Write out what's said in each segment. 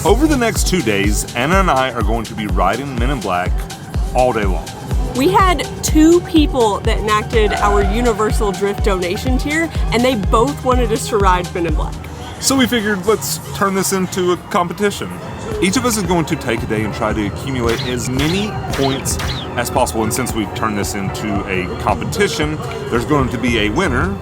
Over the next 2 days, Anna and I are going to be riding Men in Black all day long. We had 2 people that enacted our universal drift donation tier, and they both wanted us to ride Men in Black. So we figured, let's turn this into a competition. Each of us is going to take a day and try to accumulate as many points as possible. And since we've turned this into a competition, there's going to be a winner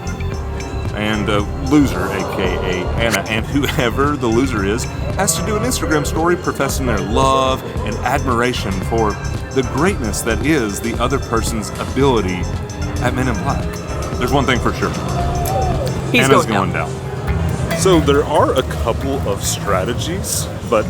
and a loser, aka Anna. And whoever the loser is has to do an Instagram story professing their love and admiration for the greatness that is the other person's ability at Men in Black. There's one thing for sure. Anna's going down. So there are a couple of strategies, but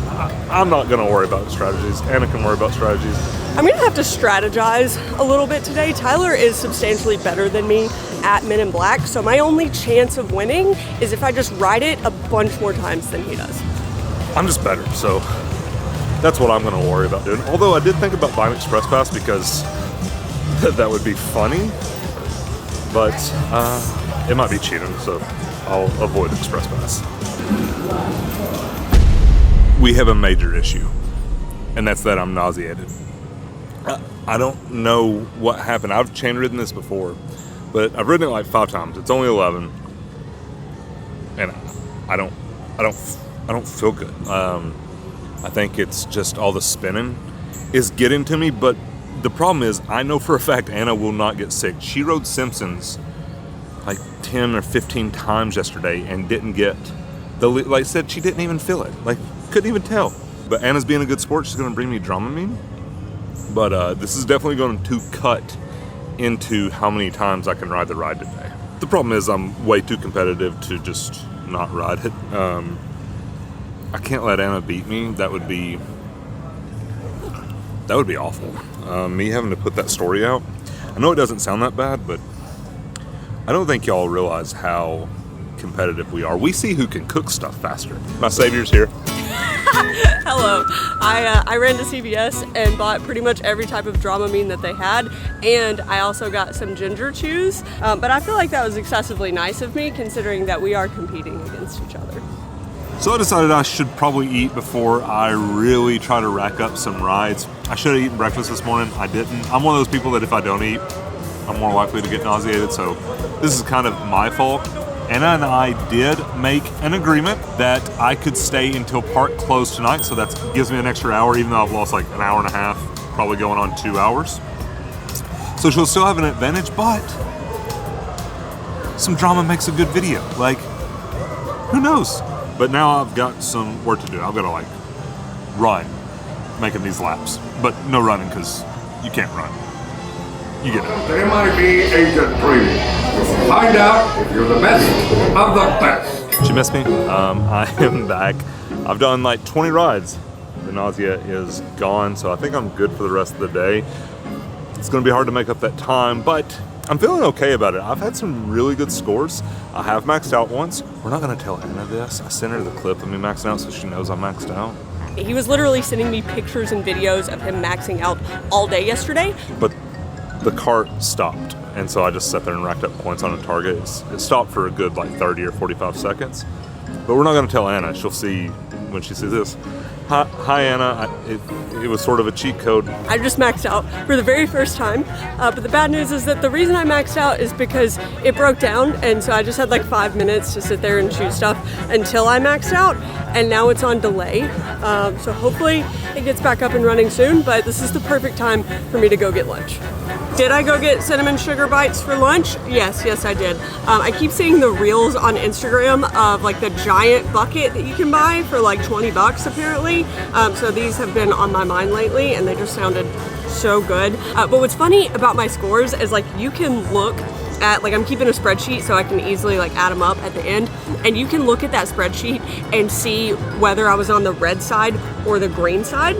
I'm not going to worry about strategies. Anna can worry about strategies. I'm going to have to strategize a little bit today. Tyler is substantially better than me at Men in Black, so my only chance of winning is if I just ride it a bunch more times than he does. I'm just better, so that's what I'm going to worry about doing. Although I did think about buying Express Pass because that would be funny, but it might be cheating, so I'll avoid Express Pass. We have a major issue, and that's that I'm nauseated. I don't know what happened. I've chain ridden this before, but I've ridden it like 5 times. It's only 11, and I don't feel good. I think it's just all the spinning is getting to me, but the problem is I know for a fact Anna will not get sick. She rode Simpsons like 10 or 15 times yesterday and didn't get like I said, she didn't even feel it. Like, couldn't even tell. But Anna's being a good sport. She's going to bring me Dramamine. But this is definitely going to cut into how many times I can ride the ride today. The problem is I'm way too competitive to just not ride it. I can't let Anna beat me. That would be awful. Me having to put that story out. I know it doesn't sound that bad, but I don't think y'all realize how competitive we are. We see who can cook stuff faster. My savior's here. Hello. I ran to CVS and bought pretty much every type of Dramamine that they had, and I also got some ginger chews, but I feel like that was excessively nice of me considering that we are competing against each other. So I decided I should probably eat before I really try to rack up some rides. I should have eaten breakfast this morning. I didn't. I'm one of those people that if I don't eat, I'm more likely to get nauseated, so this is kind of my fault. Anna and I did make an agreement that I could stay until park closed tonight, so that gives me an extra hour, even though I've lost like an hour and a half, probably going on 2 hours. So she'll still have an advantage, but some drama makes a good video. Like, who knows? But now I've got some work to do. I've got to like run, making these laps, but no running because you can't run. You get it. MIB Agent 3. Find out if you're the best of the best. Did you miss me? I am back. I've done like 20 rides. The nausea is gone, so I think I'm good for the rest of the day. It's going to be hard to make up that time, but I'm feeling okay about it. I've had some really good scores. I have maxed out once. We're not going to tell Anna this. I sent her the clip of me maxing out so she knows I'm maxed out. He was literally sending me pictures and videos of him maxing out all day yesterday. But the cart stopped, and so I just sat there and racked up points on a target. It stopped for a good like 30 or 45 seconds. But we're not going to tell Anna. She'll see when she sees this. Hi Anna. It was sort of a cheat code. I just maxed out for the very first time, but the bad news is that the reason I maxed out is because it broke down, and so I just had like 5 minutes to sit there and shoot stuff until I maxed out, and now it's on delay. So hopefully it gets back up and running soon, but this is the perfect time for me to go get lunch. Did I go get cinnamon sugar bites for lunch? Yes, I did. I keep seeing the reels on Instagram of like the giant bucket that you can buy for like 20 bucks apparently. So these have been on my mind lately and they just sounded so good. But what's funny about my scores is like you can look at, like I'm keeping a spreadsheet so I can easily like add them up at the end, and you can look at that spreadsheet and see whether I was on the red side or the green side.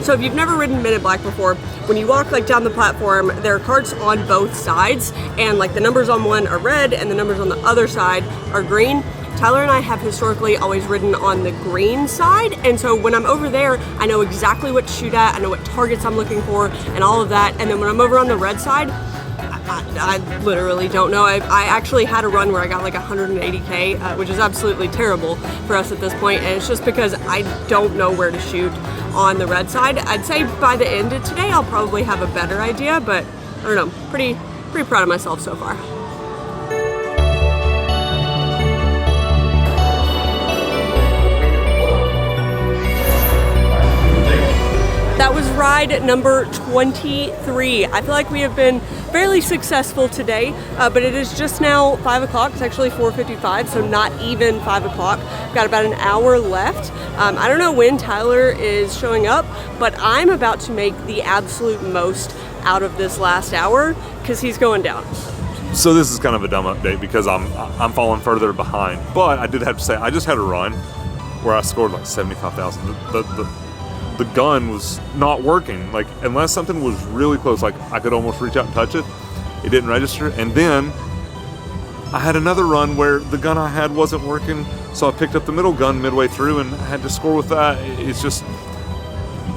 So if you've never ridden Men in Black before, when you walk like down the platform, there are carts on both sides, and like the numbers on one are red and the numbers on the other side are green. Tyler and I have historically always ridden on the green side, and so when I'm over there, I know exactly what to shoot at, I know what targets I'm looking for, and all of that. And then when I'm over on the red side, I literally don't know. I actually had a run where I got like 180K, which is absolutely terrible for us at this point, and it's just because I don't know where to shoot on the red side. I'd say by the end of today, I'll probably have a better idea, but I don't know. Pretty proud of myself so far. That was ride number 23. I feel like we have been fairly successful today, but it is just now 5 o'clock. It's actually 4:55, so not even 5 o'clock. We've got about an hour left. I don't know when Tyler is showing up, but I'm about to make the absolute most out of this last hour because he's going down. So this is kind of a dumb update because I'm falling further behind. But I did have to say, I just had a run where I scored like 75,000. The gun was not working. Like, unless something was really close, like I could almost reach out and touch it, it didn't register. And then I had another run where the gun I had wasn't working, so I picked up the middle gun midway through and had to score with that.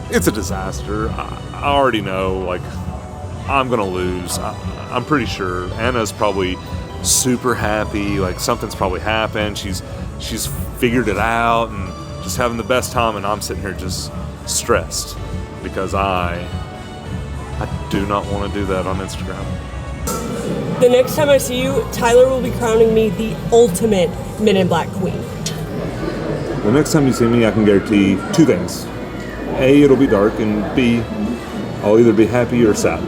It's a disaster. I already know, like, I'm gonna lose. I'm pretty sure. Anna's probably super happy, like something's probably happened. She's figured it out and just having the best time, and I'm sitting here just stressed because I do not want to do that on Instagram. The next time I see you, Tyler will be crowning me the ultimate Men in Black queen. The next time you see me, I can guarantee two things. A, it'll be dark, and B, I'll either be happy or sad.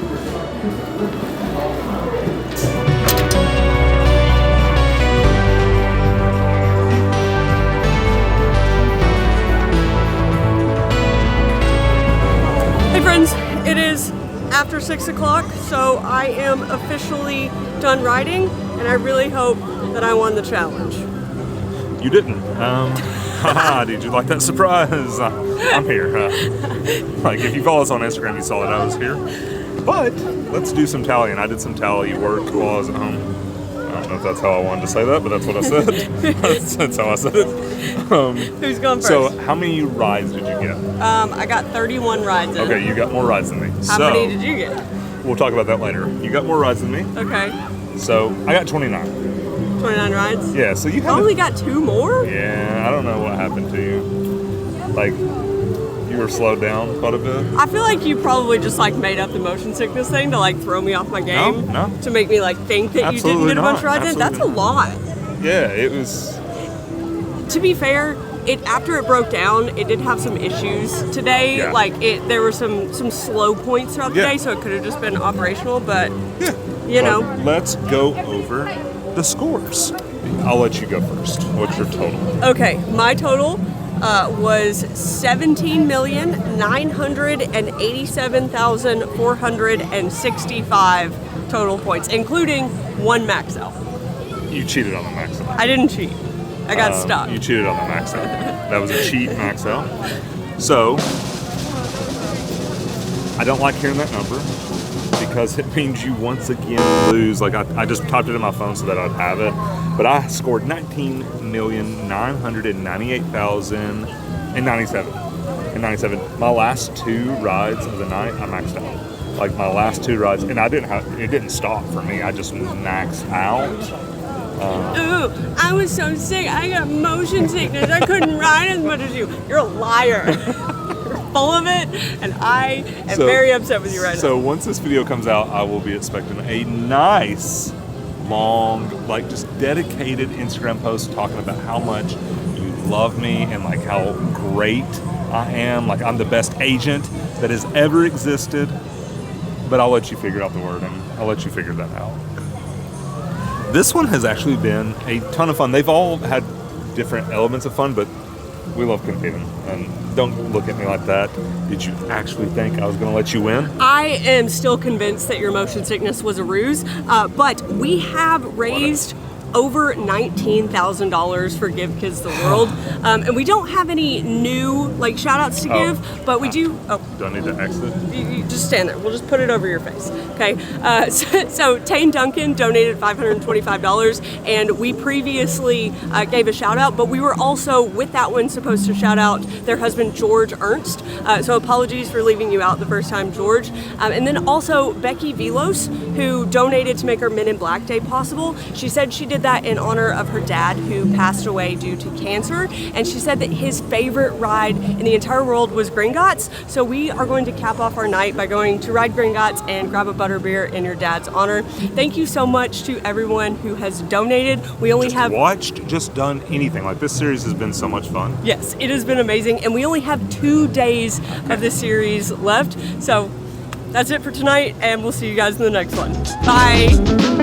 It is after 6 o'clock, so I am officially done riding, and I really hope that I won the challenge. You didn't. Did you like that surprise? I'm here. Like, if you follow us on Instagram, you saw that I was here. But let's do some tallying. I did some tally work while I was at home. I don't know if that's how I wanted to say that, but that's what I said. That's how I said it. Who's going first? So, how many rides did you get? I got 31 rides in. Okay, you got more rides than me. How many did you get? We'll talk about that later. You got more rides than me. Okay. So, I got 29. 29 rides? Yeah, so you only got 2 more? Yeah, I don't know what happened to you. Like, you were slowed down quite a bit. I feel like you probably just like made up the motion sickness thing to like throw me off my game. No. To make me like think that Absolutely you didn't get a bunch of not. rides in. That's a lot. Yeah, it was. To be fair, after it broke down, it did have some issues today. Yeah. Like there were some slow points throughout the day, so it could have just been operational. But you know, let's go over the scores. I'll let you go first. What's your total? Okay, my total was 17,987,465 total points, including 1 max out. You cheated on the max out. I didn't cheat. I got stuck. You cheated on the max out. That was a cheat max out. So, I don't like hearing that number because it means you once again lose. Like, I just typed it in my phone so that I'd have it. But I scored 19,998,097. My last 2 rides of the night, I maxed out. Like, my last 2 rides, and it didn't stop for me. I just maxed out. Ooh, I was so sick. I got motion sickness. I couldn't ride as much as you. You're a liar. You're full of it, and I am very upset with you right now. So once this video comes out, I will be expecting a nice, long, like just dedicated Instagram post talking about how much you love me and like how great I am. Like, I'm the best agent that has ever existed. But I'll let you figure out the wording. I'll let you figure that out. This one has actually been a ton of fun. They've all had different elements of fun, but we love competing. And don't look at me like that. Did you actually think I was going to let you win? I am still convinced that your motion sickness was a ruse, but we have raised over $19,000 for Give Kids the World. And we don't have any new like shout outs to give, but we do. Oh, Do I need to exit? you just stand there. We'll just put it over your face. Okay. So Tane Duncan donated $525, and we previously gave a shout out, but we were also with that one supposed to shout out their husband George Ernst. So apologies for leaving you out the first time, George. And then also Becky Velos, who donated to make our Men in Black Day possible. She said she did that in honor of her dad, who passed away due to cancer, and she said that his favorite ride in the entire world was Gringotts. So we are going to cap off our night by going to ride Gringotts and grab a butterbeer in your dad's honor. Thank you so much to everyone who has donated. We only have watched, just done anything. Like, this series has been so much fun. Yes, it has been amazing, and we only have 2 days of the series left. So that's it for tonight, and we'll see you guys in the next one. Bye.